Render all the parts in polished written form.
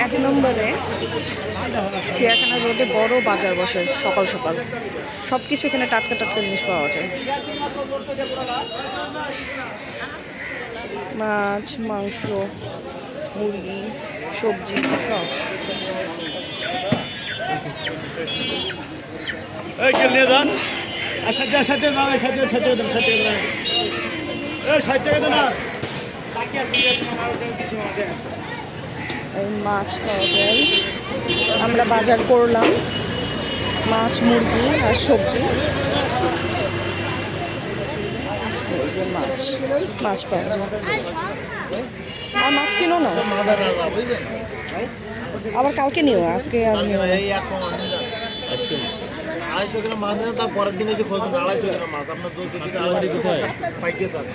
এক নম্বরে চিড়িয়াখানা রোডে বড় বাজার বসে সকাল সকাল। সব কিছু এখানে টাটকা টাটকা জিনিস পাওয়া যায়। মাছ, মাংস, মুরগি, সবজি সব। মাছ পাওয়া যায়। আমরা বাজার করলাম মাছ, মুরগি আর সবজি। এই যে মাছ পাওয়া যায়। আর মাছ কিনো না, আবার কালকে নিও, আজকে আর নিও না। 250 গ্রাম মাছ নেন, তার পরের দিন এসে খোঁজবেন 250 গ্রাম মাছ আপনার পাইকে স্যার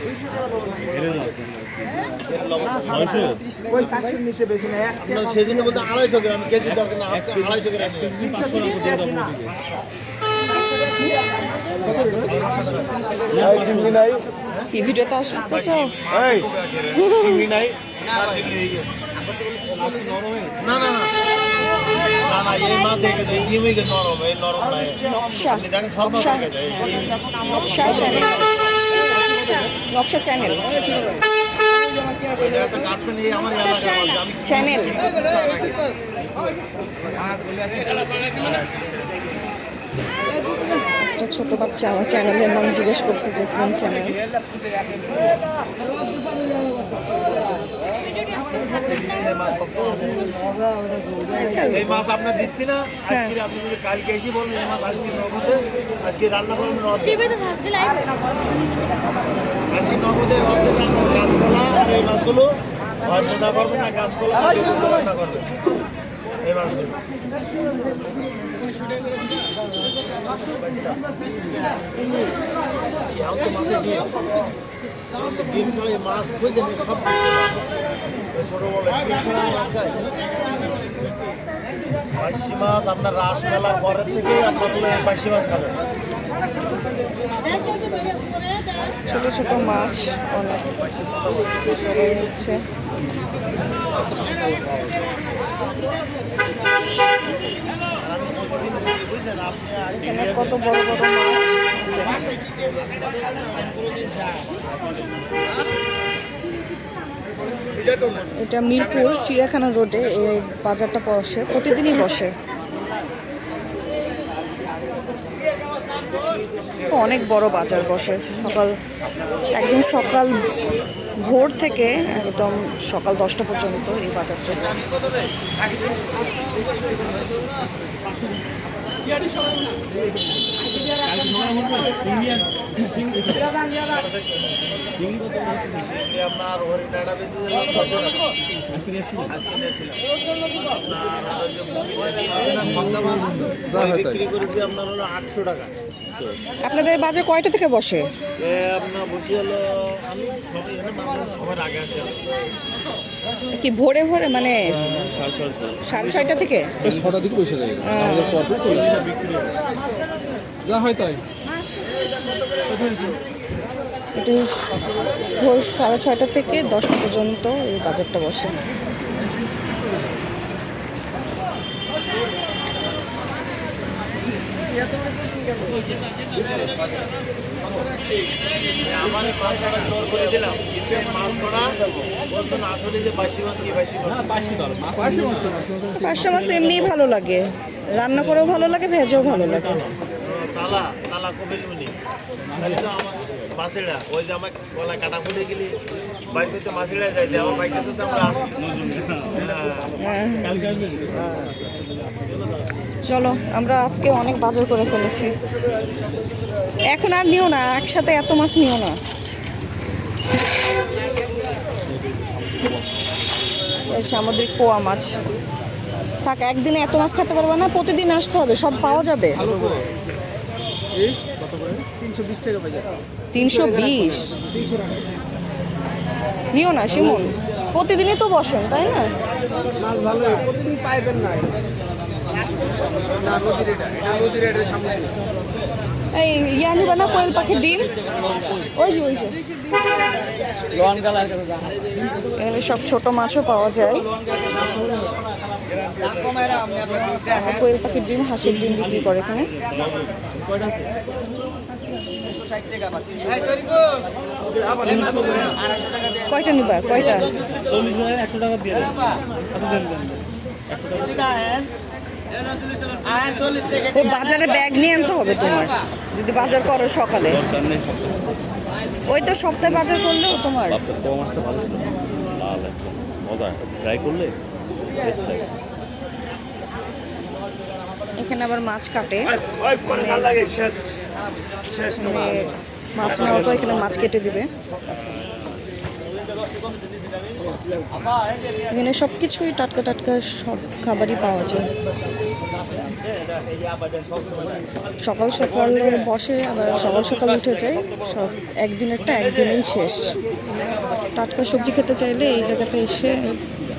আপনার সেদিনে বলতে 250 গ্রাম কেজি দরকার না, 250 গ্রাম চিংড়ি নাই, কি ভিডিও তো আসতেছ? চিংড়ি নাই, না না না না এই মাছ নরম, এই নরম নাই। দেখেন সব মাছ নকশা চ্যানেল কাটবেন, এই আমার এলাকার মাছ আমি চ্যানেল। একটা ছোট বাচ্চা আমার চ্যানেলের নাম জিজ্ঞেস করছে যে কোন চ্যানেল। এই মাছ আপনার দিচ্ছি না আজকে, আপনি যদি কালকে এসে বলবেন এই মাছ আজকে নগদে, আজকে রান্না করবেন আজকে নগদে গাছপালা আর এই মাছগুলো রান্না করবেন না, গাছপালা রান্না করবেন এই মাছগুলো। ডিম ছাড়া এই মাছ বুঝছেন সব ছোটো বলে মাছ খায়। বাইশি মাছ আপনার রাস মেলার পরের থেকে আপনার বাইশি মাছ খাবেন। ছোট ছোট মাছ অনেক হচ্ছে। এখানে কত বড় বড় মাছ। এটা মিরপুর চিড়িয়াখানা রোডে এই বাজারটা বসে, প্রতিদিনই বসে। অনেক বড় বাজার বসে সকাল, একদম সকাল ভোর থেকে একদম সকাল 10টা পর্যন্ত এই বাজার চলে। আপনার হরিণাটা বেশি বিক্রি করেছি আপনার হলো 800 টাকা। আপনাদের বাজার কয়টা থেকে বসে? আপনার বসে হলো আমি সবার আগে আসি কি ভোরে ভোরে মানে 6:30 থেকে 6টার দিকে বসে যায়, আমাদের পরপর চলে যা হয় তাই। এটা ভোর 6:30 থেকে 10টা পর্যন্ত এই বাজারটা বসে। আমার মাছ কাটা জোর করে দিলাম, কিন্তু এই মাছ করা বলতো না আসলে যে বাসি মাছ কি বাসি পাঁচশো মাছ এমনিই ভালো লাগে, রান্না করেও ভালো লাগে, ভেজেও ভালো লাগে। তালা তালা কবে মিনি আমার মাছেরা ওই যে আমার গলায় কাটা ফুটে গেলি বাইক করতে মাছেরা যাইতে আমার বাইকের সাথে আমরা আসি। চলো, আমরা আজকে অনেক বাজার করে ফেলেছি, এখন আর নিও না, একসাথে এত মাছ নিও না। সামুদ্রিক পোয়া মাছ থাক, একদিনে এত মাছ খেতে পারবে না, প্রতিদিন আসতে হবে, সব পাওয়া যাবে। 320 টাকা বাজার। 320 নিও না শিমুন, প্রতিদিনই তো বসেন তাই না? মাছ ভালো, প্রতিদিন পাইবেন না। এই ইয়া নিবা না, কোয়েল পাখির ডিম, ওই যে এখানে সব ছোট মাছও পাওয়া যায়। কোয়েল পাখির ডিম, হাঁসের ডিম বিক্রি করে এখানে। কয়টা নিবা, কয়টা? 100 টাকা দিয়ে দেন। আচ্ছা দেন দেন। ও বাজারে ব্যাগ নিয়ে আনতে হবে তোমার, যদি বাজার করো সকালে। দরকার নেই সব। ওই তো সপ্তাহে বাজার করলেও তোমার। বাপটা পোয়া মাছটা ভালো ছিল, লাল একদম মজা, ট্রাই করলে বেস্ট লাগে। এখানে আবার মাছ কাটে, মানে মাছ নেওয়ার পর এখানে মাছ কেটে দিবে। এখানে সব কিছুই টাটকা টাটকা, সব খাবারই পাওয়া যায়। সকাল সকালে বসে, আবার সকাল সকাল উঠে যায়, সব একদিনেরটা একদিনেই শেষ। টাটকা সবজি খেতে চাইলে এই জায়গাতে এসে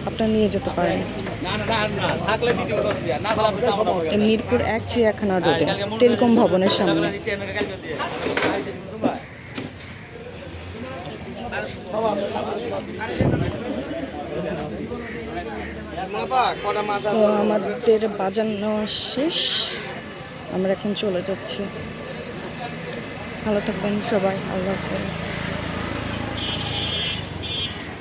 আপনারা নিয়ে যেতে পারেন। মিরপুর 1 চিড়িয়াখানা রোডে, টেলিকম ভবনের সামনে। So, আমাদের বাজার নেওয়া শেষ, আমরা এখন চলে যাচ্ছি। ভালো থাকবেন সবাই, আল্লাহ হাফেজ।